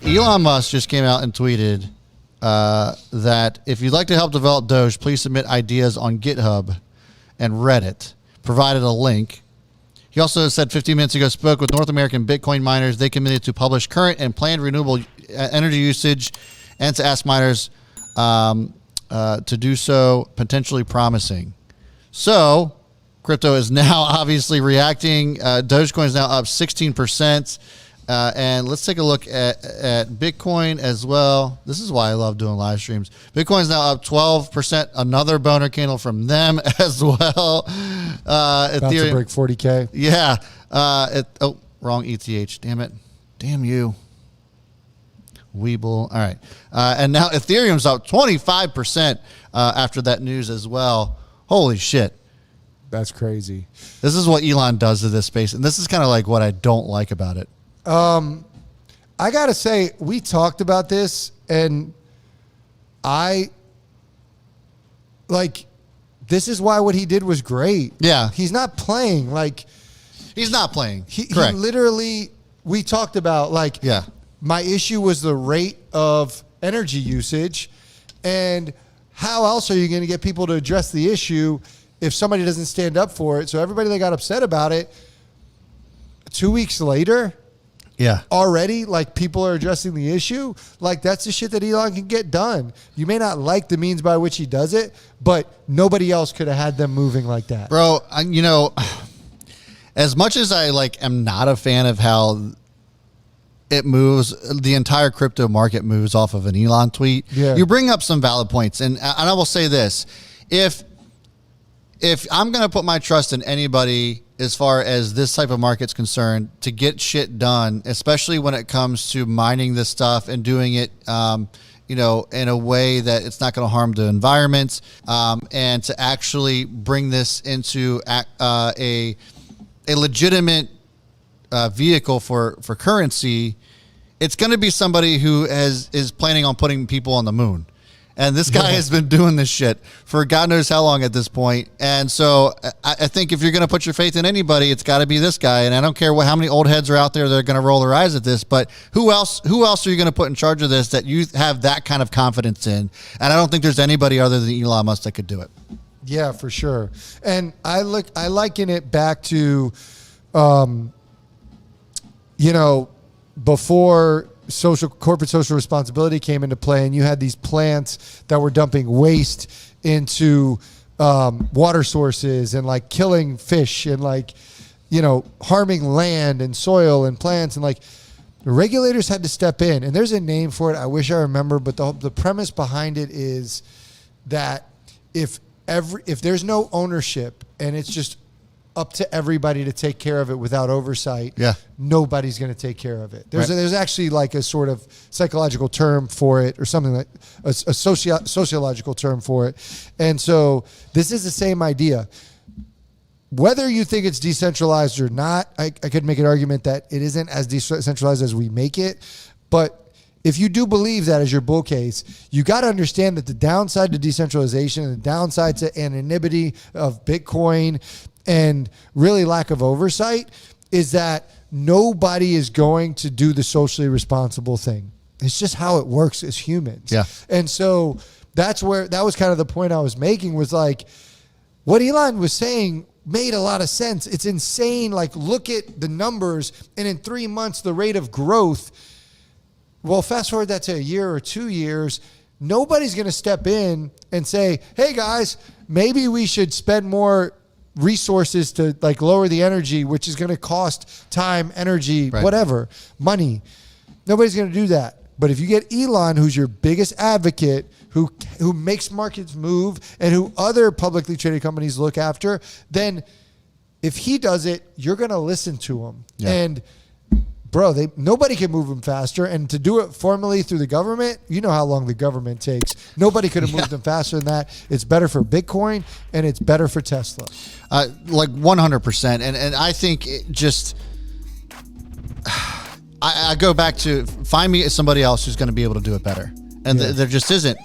Elon Musk just came out and tweeted that if you'd like to help develop Doge, please submit ideas on GitHub and Reddit. Provided a link. He also said 15 minutes ago, spoke with North American Bitcoin miners. They committed to publish current and planned renewable energy usage and to ask miners to do so, potentially promising. So crypto is now obviously reacting. Dogecoin is now up 16%. And let's take a look at Bitcoin as well. This is why I love doing live streams. Bitcoin is now up 12%. Another boner candle from them as well. About to break 40K. Yeah. Wrong ETH. Damn it. Damn you. Weeble. All right. And now Ethereum's up 25% after that news as well. Holy shit. That's crazy. This is what Elon does to this space. And this is kind of like what I don't like about it. I got to say, we talked about this, and this is why what he did was great. Yeah. He's not playing. He's not playing. He literally, we talked about, my issue was the rate of energy usage, and how else are you going to get people to address the issue if somebody doesn't stand up for it? So everybody that got upset about it, 2 weeks later, already, people are addressing the issue. That's the shit that Elon can get done. You may not like the means by which he does it, but nobody else could have had them moving like that. Bro, as much as I am not a fan of how it moves, the entire crypto market moves off of an Elon tweet. Yeah. You bring up some valid points, and I will say this: if I'm going to put my trust in anybody as far as this type of market's concerned to get shit done, especially when it comes to mining this stuff and doing it, in a way that it's not going to harm the environment, and to actually bring this into a legitimate vehicle for currency, it's going to be somebody who is planning on putting people on the moon. And this guy has been doing this shit for God knows how long at this point. And so I think if you're going to put your faith in anybody, it's got to be this guy. And I don't care how many old heads are out there that are going to roll their eyes at this, but who else are you going to put in charge of this that you have that kind of confidence in? And I don't think there's anybody other than Elon Musk that could do it. Yeah, for sure. And I liken it back to, before corporate social responsibility came into play, and you had these plants that were dumping waste into water sources and killing fish and harming land and soil and plants, and the regulators had to step in. And there's a name for it. I wish I remember, but the premise behind it is that if there's no ownership and it's just up to everybody to take care of it without oversight, nobody's going to take care of it. There's actually a sort of psychological term for it, or something like a sociological term for it. And so this is the same idea. Whether you think it's decentralized or not, I could make an argument that it isn't as decentralized as we make it. But if you do believe that as your bull case, you got to understand that the downside to decentralization and the downside to anonymity of Bitcoin and really lack of oversight is that nobody is going to do the socially responsible thing. It's just how it works as humans. Yeah. And so that was kind of the point I was making, was what Elon was saying made a lot of sense. It's insane. Look at the numbers, and in 3 months, the rate of growth. Well, fast forward that to a year or 2 years, nobody's going to step in and say, hey guys, maybe we should spend more resources to lower the energy, which is going to cost time, energy, whatever, money. Nobody's going to do that. But if you get Elon, who's your biggest advocate, who makes markets move, and who other publicly traded companies look after, then if he does it, you're going to listen to him. Yeah. And bro, nobody can move them faster. And to do it formally through the government, you know how long the government takes. Nobody could have moved them faster than that. It's better for Bitcoin, and it's better for Tesla. 100%. And I think it just, I go back to find me somebody else who's going to be able to do it better. And there just isn't.